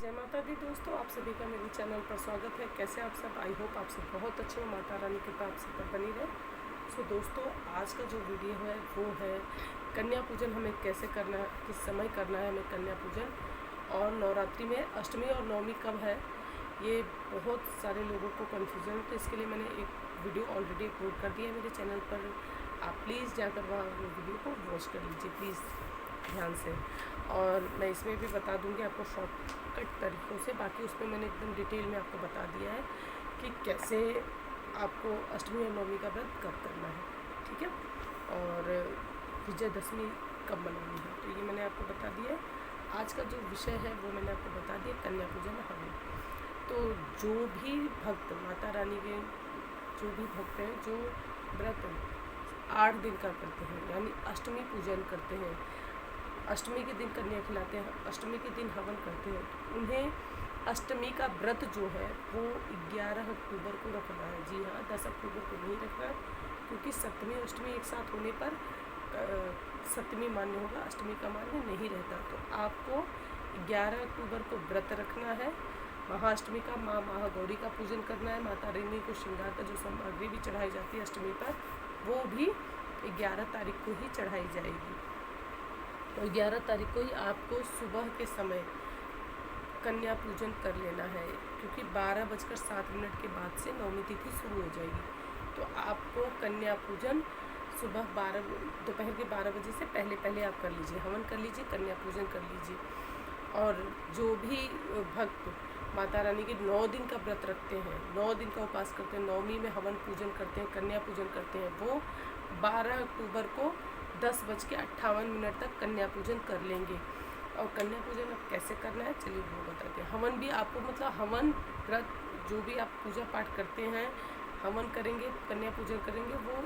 जय माता दी दोस्तों, आप सभी का मेरे चैनल पर स्वागत है। कैसे आप सब? आई होप आप सब बहुत अच्छे हो। माता रानी की कृपा आप सब पर बनी रहे। सो दोस्तों, आज का जो वीडियो है वो है कन्या पूजन हमें कैसे करना है, किस समय करना है हमें कन्या पूजन, और नवरात्रि में अष्टमी और नवमी कब है। ये बहुत सारे लोगों को कन्फ्यूजन, तो इसके लिए मैंने एक वीडियो ऑलरेडी अपलोड कर दिया है मेरे चैनल पर। आप प्लीज़ जाकर वहाँ वीडियो को वॉच कर लीजिए प्लीज़ ध्यान से। और मैं इसमें भी बता दूंगी आपको शॉर्टकट तरीक़ों से। बाकी उसमें मैंने एकदम डिटेल में आपको बता दिया है कि कैसे आपको अष्टमी और नवमी का व्रत कब करना है, ठीक है, और विजयदशमी कब मनानी है, तो ये मैंने आपको बता दिया है। आज का जो विषय है वो मैंने आपको बता दिया, कन्या पूजन हवन। तो जो भी भक्त माता रानी के जो भी भक्त हैं जो व्रत 8 दिन का करते हैं, यानी अष्टमी पूजन करते हैं, अष्टमी के दिन कन्या खिलाते हैं, अष्टमी के दिन हवन करते हैं, उन्हें अष्टमी का व्रत जो है वो 11 अक्टूबर को रखना है। जी हाँ, 10 अक्टूबर को नहीं रखना है, क्योंकि सप्तमी और अष्टमी एक साथ होने पर सप्तमी मान्य होगा, अष्टमी का मान्य नहीं रहता। तो आपको 11 अक्टूबर को व्रत रखना है। महाअष्टमी का माँ महागौरी का पूजन करना है। माता रानी को श्रृंगार का जो सामग्री भी चढ़ाई जाती है अष्टमी पर, वो भी 11 तारीख को ही चढ़ाई जाएगी। तो 11 तारीख को ही आपको सुबह के समय कन्या पूजन कर लेना है, क्योंकि 12:07 के बाद से नवमी तिथि शुरू हो जाएगी। तो आपको कन्या पूजन सुबह दोपहर के 12 बजे से पहले आप कर लीजिए, हवन कर लीजिए, कन्या पूजन कर लीजिए। और जो भी भक्त माता रानी के 9 दिन का व्रत रखते हैं, 9 दिन का उपवास करते हैं, नवमी में हवन पूजन करते हैं, कन्या पूजन करते हैं, वो 12 अक्टूबर को 10:58 तक कन्या पूजन कर लेंगे। और कन्या पूजन अब कैसे करना है चलिए वो बताते हैं। हवन भी आपको, मतलब हवन व्रत जो भी आप पूजा पाठ करते हैं, हवन करेंगे, कन्या पूजन करेंगे, वो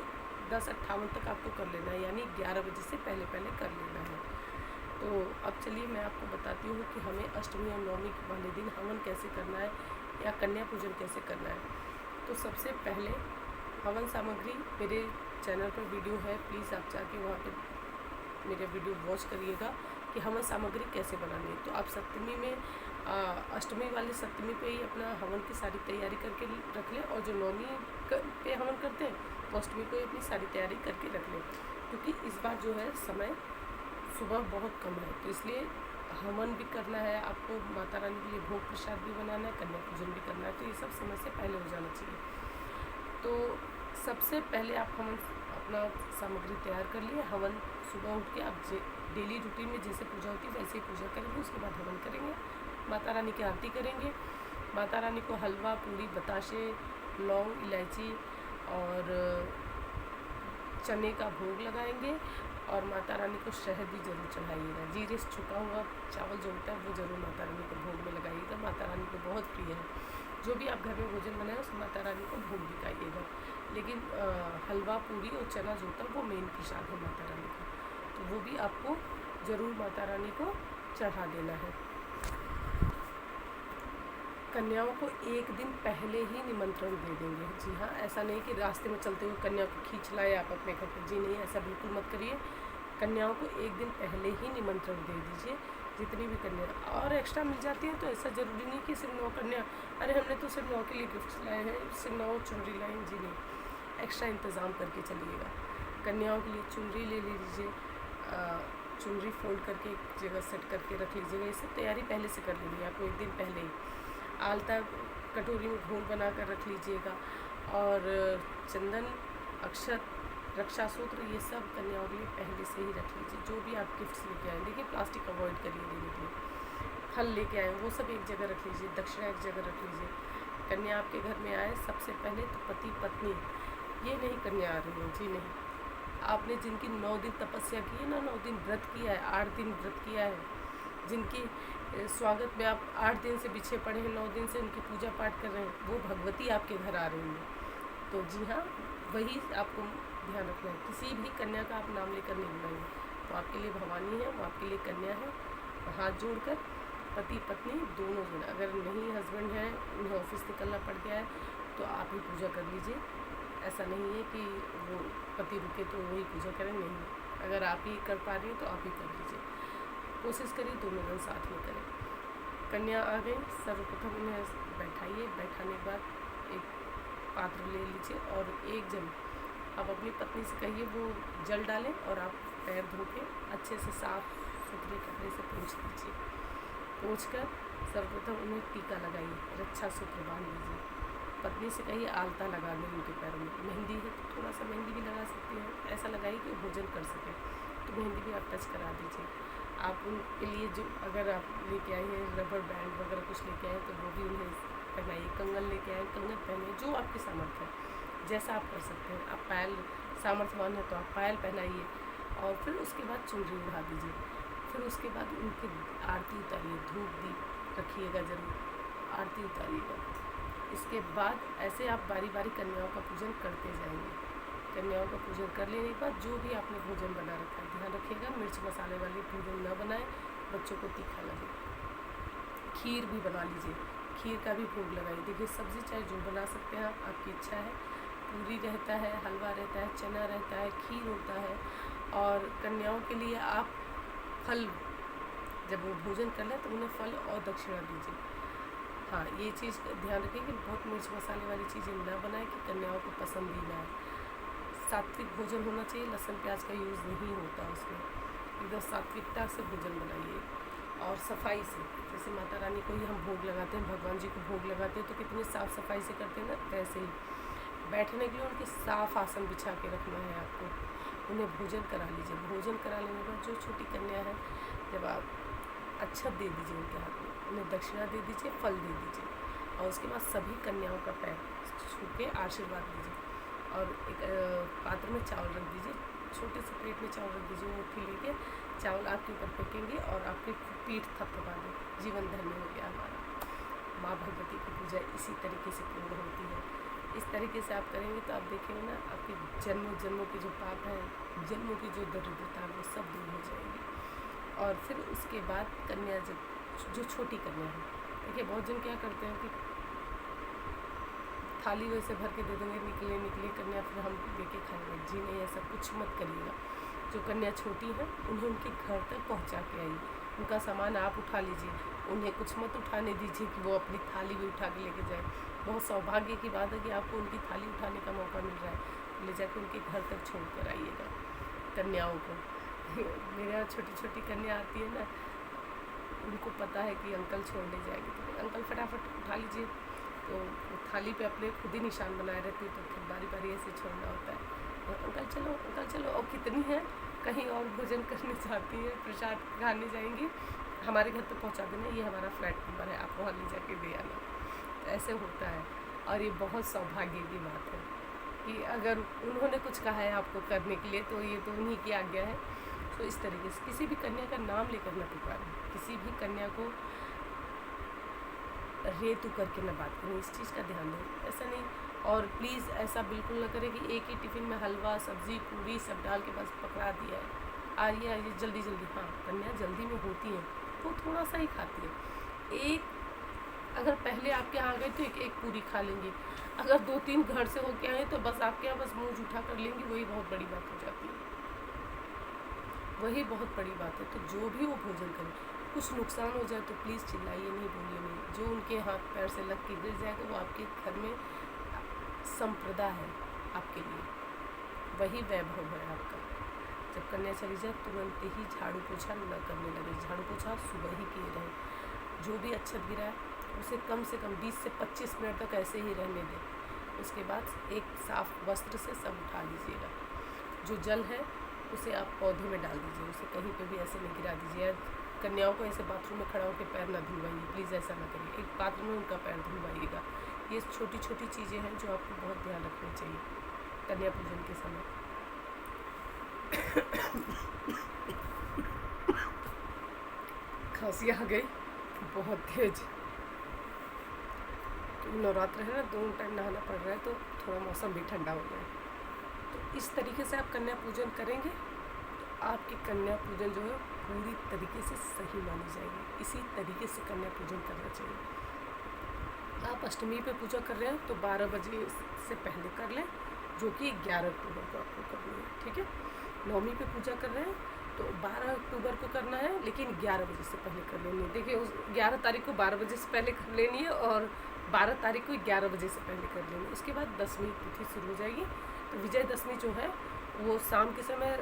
10:58 तक आपको कर लेना है, यानी 11 बजे से पहले कर लेना है। तो अब चलिए मैं आपको बताती हूँ कि हमें अष्टमी और नवमी वाले दिन हवन कैसे करना है या कन्या पूजन कैसे करना है। तो सबसे पहले हवन सामग्री मेरे चैनल पर वीडियो है, प्लीज़ आप जाके वहाँ पे मेरे वीडियो वॉच करिएगा कि हवन सामग्री कैसे बनानी है। तो आप सप्तमी में अष्टमी वाले सप्तमी पे ही अपना हवन की सारी तैयारी करके रख लें, और जो नवमी पे हवन करते हैं वो अष्टमी को ही अपनी सारी तैयारी करके रख लें, क्योंकि इस बार जो है समय सुबह बहुत कम है, तो इसलिए हवन भी करना है आपको, माता रानी के लिए भोग प्रसाद भी बनाना है, कन्या पूजन भी करना है, तो ये सब समय से पहले हो जाना चाहिए। तो सबसे पहले आप हवन अपना सामग्री तैयार कर लिए। हवन सुबह उठ के आप डेली रूटीन में जैसे पूजा होती है वैसे ही पूजा करेंगे, उसके बाद हवन करेंगे, माता रानी की आरती करेंगे, माता रानी को हलवा पूरी बताशे लौंग इलायची और चने का भोग लगाएंगे, और माता रानी को शहद भी जरूर चढ़ाइएगा। जीरे से छुपा हुआ चावल जो होता है वो जरूर माता रानी को भोग में लगाइएगा, माता रानी को बहुत प्रिय है। जो भी आप घर में भोजन बनाए उस माता रानी को भोग भी खाइएगा, लेकिन हलवा पूरी और चना जो होता है वो मेन प्रसाद है माता रानी का, तो वो भी आपको ज़रूर माता रानी को चढ़ा देना है। कन्याओं को एक दिन पहले ही निमंत्रण दे देंगे। जी हाँ, ऐसा नहीं कि रास्ते में चलते हुए कन्या को खींच लाए आप अपने घर पर, जी नहीं, ऐसा बिल्कुल मत करिए। कन्याओं को एक दिन पहले ही निमंत्रण दे दीजिए, जितनी भी कन्या और एक्स्ट्रा मिल जाती है। तो ऐसा ज़रूरी नहीं कि सिर्फ 9 कन्या, अरे हमने तो सिर्फ 9 के लिए गिफ्ट्स लाए हैं, सिर्फ 9 चुनरी लाए, जी नहीं, एक्स्ट्रा इंतज़ाम करके चलिएगा। कन्याओं के लिए चुनरी ले लीजिए, चुनरी फोल्ड करके एक जगह सेट करके रख लीजिएगा। ये सब तैयारी पहले से कर लेनी है आपको, एक दिन पहले ही। आलता कटोरी में घोल बना कर रख लीजिएगा, और चंदन अक्षत रक्षा सूत्र ये सब कन्याओं के लिए पहले से ही रख लीजिए। जो भी आप गिफ्ट्स लेके आए, देखिए प्लास्टिक अवॉइड करिए देने के लिए। फल लेके आए वो सब एक जगह रख लीजिए, दक्षिणा एक जगह रख लीजिए। कन्या आपके घर में आए सबसे पहले तो पति पत्नी, ये नहीं कन्या आ रही है, जी नहीं, आपने जिनकी 9 दिन तपस्या की है ना, 9 दिन व्रत किया है, 8 दिन व्रत किया है, जिनकी स्वागत में आप 8 दिन से पीछे पड़े हैं, 9 दिन से उनकी पूजा पाठ कर रहे हैं, वो भगवती आपके घर आ रही है। तो जी हाँ, वही आपको ध्यान रखना है, किसी भी कन्या का आप नाम लेकर नहीं बुलाएंगे। वो आपके लिए भवानी है, वो आपके लिए कन्या है। हाथ जोड़कर पति पत्नी दोनों जन, अगर नहीं हस्बैंड है, उन्हें ऑफिस निकलना पड़ गया है, तो आप ही पूजा कर लीजिए। ऐसा नहीं है कि वो पति रुके तो वही पूजा करें, नहीं, अगर आप ही कर पा रही हैं तो आप ही कर लीजिए। कोशिश करिए दोनों जन साथ में करें। कन्या आ गई, सर्वप्रथम उन्हें बैठाइए। बैठाने के बाद एक पात्र ले लीजिए और एक जन आप अपनी पत्नी से कहिए वो जल डालें और आप पैर धो के अच्छे से साफ सुथरे कपड़े से पोंछ लीजिए। पोंछ कर सर्वप्रथम उन्हें टीका लगाइए, रक्षा सूत्र बांध लीजिए। पत्नी से कहिए आलता लगा दें उनके पैरों में। मेहंदी है तो थोड़ा सा मेहंदी भी लगा सकती हैं, ऐसा लगाइए कि भोजन कर सकें, तो मेहंदी भी आप टच करा दीजिए। आप उनके लिए जो अगर आप लेके आए हैं रबर बैंड वगैरह कुछ लेके आए तो वो भी उन्हें पहनाइए। कंगन लेके आए, कंगन पहने, जो आपकी सामर्थ्य है जैसा आप कर सकते हैं। आप पायल सामर्थ्यवान है तो आप पायल पहनाइए और फिर उसके बाद चुनरी उड़ा दीजिए। फिर उसके बाद उनकी आरती उतारिए, धूप दीप रखिएगा, ज़रूर आरती उतारिएगा। इसके बाद ऐसे आप बारी बारी कन्याओं का पूजन करते जाएंगे। कन्याओं का पूजन कर लेने के बाद जो भी आपने भोजन बना रखा है, ध्यान रखिएगा मिर्च मसाले वाले भोजन न बनाएं, बच्चों को तीखा लगे। खीर भी बना लीजिए, खीर का भी भोग लगाइए। देखिए सब्ज़ी चाहे जो बना सकते हैं आप, आपकी इच्छा है। पूरी रहता है, हलवा रहता है, चना रहता है, खीर होता है। और कन्याओं के लिए आप फल, जब वो भोजन कर लें तो उन्हें फल और दक्षिणा दीजिए। हाँ, ये चीज़ ध्यान रखें कि बहुत मिर्च मसाले वाली चीज़ें न बनाएं कि कन्याओं को पसंद ही ना आए। सात्विक भोजन होना चाहिए, लहसुन प्याज का यूज़ नहीं होता उसमें। एकदम सात्विकता से भोजन बनाइए और सफाई से। जैसे माता रानी को ही हम भोग लगाते हैं, भगवान जी को भोग लगाते हैं तो कितनी साफ़ सफाई से करते हैं ना, वैसे ही बैठने के लिए उनके साफ आसन बिछा के रखना है आपको। उन्हें भोजन करा लीजिए। भोजन करा लेने के बाद जो छोटी कन्या है, जब आप अक्षत दे दीजिए उनके हाथ में, उन्हें दक्षिणा दे दीजिए, फल दे दीजिए और उसके बाद सभी कन्याओं का पैर छू के आशीर्वाद दीजिए। और एक पात्र में चावल रख दीजिए, छोटे से प्लेट में चावल रख दीजिए। मुट्ठी लेके चावल आपके ऊपर फेंकेंगे और आपकी पीठ थपथपा दें, जीवन धन्य हो गया हमारा। माँ भगवती की पूजा इसी तरीके से पूर्ण होती है। इस तरीके से आप करेंगे तो आप देखेंगे ना, आपके जन्मों जन्मों के जो पाप हैं, जन्मों की जो दरिद्रता है वो सब दूर हो जाएगी। और फिर उसके बाद कन्या, जब जो छोटी कन्या है, देखिए बहुत जन क्या करते हैं कि थाली वैसे भर के दे देंगे, निकले निकले कन्या फिर हम लेके खाएंगे। जी नहीं, ऐसा कुछ मत करिएगा। जो कन्या छोटी है उन्हें उनके घर तक पहुंचा के आइए, उनका सामान आप उठा लीजिए। उन्हें कुछ मत उठाने दीजिए कि वो अपनी थाली भी उठा के लेके जाए। बहुत सौभाग्य की बात है कि आपको उनकी थाली उठाने का मौका मिल रहा है। ले जाकर उनके घर तक छोड़ कर आइएगा कन्याओं को। मेरे यहाँ छोटी छोटी कन्या आती है ना, उनको पता है कि अंकल छोड़ने जाएंगे, तो अंकल फटाफट उठा लीजिए। तो थाली पे अपने खुद ही निशान बनाए रहती है, तो फिर बारी बारी ऐसे छोड़ना होता है। और अंकल चलो, अंकल चलो। और कितनी है कहीं और भोजन करने जाती है, प्रसाद खाने जाएंगी, हमारे घर तक पहुंचा देना, ये हमारा फ्लैट नंबर है, आप वहाँ ले जाके दे आना। तो ऐसे होता है और ये बहुत सौभाग्य की बात है कि अगर उन्होंने कुछ कहा है आपको करने के लिए तो ये तो उन्हीं की आज्ञा है। तो इस तरीके से किसी भी कन्या का नाम लेकर न पुकारें, किसी भी कन्या को रेतु करके न बात करें, इस चीज़ का ध्यान दें। ऐसा नहीं, और प्लीज़ ऐसा बिल्कुल न करें कि एक ही टिफ़िन में हलवा सब्ज़ी पूरी सब डाल के बस पकड़ा दिया है, आइए जल्दी जल्दी। हाँ, कन्या जल्दी में होती है, वो थोड़ा सा ही खाती है। एक अगर पहले आपके यहाँ आ गए तो एक पूरी खा लेंगी, अगर 2-3 घर से होके आए तो बस आपके यहाँ बस मुँह जूठा कर लेंगी, वही बहुत बड़ी बात हो जाती है, वही बहुत बड़ी बात है। तो जो भी वो भोजन करें, कुछ नुकसान हो जाए तो प्लीज़ चिल्लाइए नहीं, बोलिए नहीं। जो उनके हाथ पैर से लग के गिर जाएगा वो आपके घर में संप्रदा है आपके लिए, वही वैभव है आपका। जब कन्या चली जाए तुरंत ही झाड़ू पोछा न करने लगे, झाड़ू पोछा सुबह ही किए रहें। जो भी अक्षत गिरा है उसे कम से कम 20 से 25 मिनट तक ऐसे ही रहने दें। उसके बाद एक साफ वस्त्र से सब उठा लीजिएगा। जो जल है उसे आप पौधे में डाल दीजिए, उसे कहीं पे भी ऐसे नहीं गिरा दीजिए। कन्याओं को ऐसे बाथरूम में खड़ा होकर पैर ना धुलवाइए, प्लीज़ ऐसा ना करिए। एक पात्र में उनका पैर धुलवाइएगा। ये छोटी छोटी चीज़ें हैं जो आपको बहुत ध्यान रखनी चाहिए कन्या पूजन के समय। खांसी आ गई बहुत तेज, नवरात्र है ना, 2 टाइम नहाना पड़ रहा है तो थोड़ा मौसम भी ठंडा हो गया है। तो इस तरीके से आप कन्या पूजन करेंगे तो आपकी कन्या पूजन जो है पूरी तरीके से सही मानी जाएगी। इसी तरीके से कन्या पूजन करना चाहिए। आप अष्टमी पे पूजा कर रहे हैं तो 12 बजे से पहले कर लें, जो कि 11 अक्टूबर को आपको करनी है, ठीक है। नवमी पे पूजा कर रहे हैं तो 12 अक्टूबर को करना है, लेकिन 11 बजे से पहले कर लेनी है। देखिए उस 11 तारीख को 12 बजे से पहले कर लेनी है और 12 तारीख को 11 बजे से पहले कर लेनी है। उसके बाद 10वीं तिथि शुरू हो जाएगी। तो विजयदशमी जो है वो शाम के समय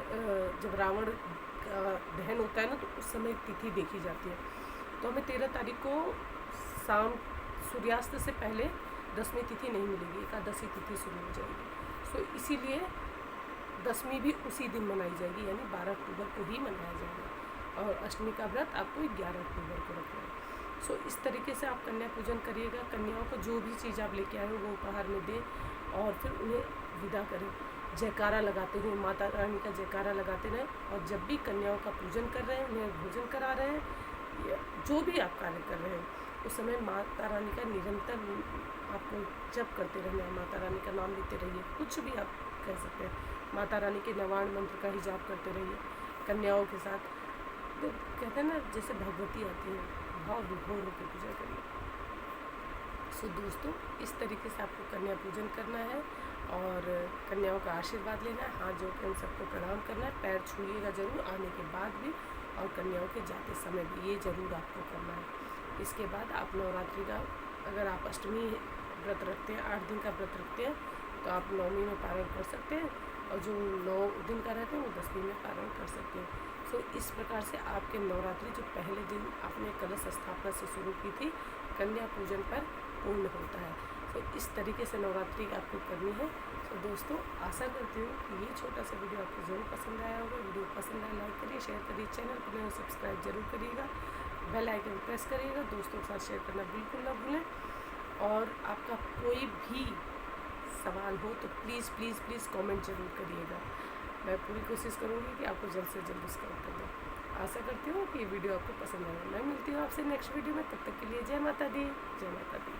जब रावण का दहन होता है ना, तो उस समय तिथि देखी जाती है। तो हमें 13 तारीख को शाम सूर्यास्त से पहले 10वीं तिथि नहीं मिलेगी, एकादशी तिथि शुरू हो जाएगी। सो इसीलिए 10वीं भी उसी दिन मनाई जाएगी, यानी 12 अक्टूबर को ही मनाया जाएगा। और अष्टमी का व्रत आपको 11 अक्टूबर को रखना है। सो इस तरीके से आप कन्या पूजन करिएगा। कन्याओं को जो भी चीज़ आप लेके आए हो वो उपहार में दें और फिर उन्हें विदा करें। जयकारा लगाते हुए माता रानी का जयकारा लगाते रहें। और जब भी कन्याओं का पूजन कर रहे हैं, उन्हें भोजन करा रहे हैं या जो भी आप कार्य कर रहे हैं, उस समय माता रानी का निरंतर आपको जप करते रहना है। माता रानी का नाम लेते रहिए, कुछ भी आप कह सकते हैं। माता रानी के नवाण मंत्र का ही जाप करते रहिए कन्याओं के साथ। तो कहते हैं ना, जैसे भगवती आती है, भाव विभोर होकर पूजा करिए। सो दोस्तों, इस तरीके से आपको कन्या पूजन करना है और कन्याओं का आशीर्वाद लेना है। हाथ जोड़ कर उन सबको प्रणाम करना है। पैर छूइएगा जरूर आने के बाद भी, और कन्याओं के जाते समय भी ये ज़रूर आपको करना है। इसके बाद आप नवरात्रि का, अगर आप अष्टमी व्रत रखते हैं, 8 दिन का व्रत रखते हैं, तो आप 9वीं में पारण कर सकते हैं। और जो 9 दिन का रहते हैं वो 10वीं में पारण कर सकते हैं। सो इस प्रकार से आपके नवरात्रि जो पहले दिन आपने कलश स्थापना से शुरू की थी, कन्या पूजन पर पूर्ण होता है। तो इस तरीके से नवरात्रि आपको करनी है। तो दोस्तों, आशा करती हूँ कि ये छोटा सा वीडियो आपको ज़रूर पसंद आया होगा। वीडियो पसंद आया लाइक करिए, शेयर करिए, चैनल को नए सब्सक्राइब जरूर करिएगा, बेल आइकन प्रेस करिएगा। दोस्तों के साथ शेयर करना बिल्कुल ना भूलें। और आपका कोई भी सवाल हो तो प्लीज़ प्लीज़ प्लीज़ कमेंट ज़रूर करिएगा। मैं पूरी कोशिश करूँगी कि आपको जल्द से जल्द उसका उत्तर दूँ। आशा करती हूँ कि ये वीडियो आपको पसंद आएगा। मैं मिलती हूँ आपसे नेक्स्ट वीडियो में। तब तक के लिए जय माता दी, जय माता दी।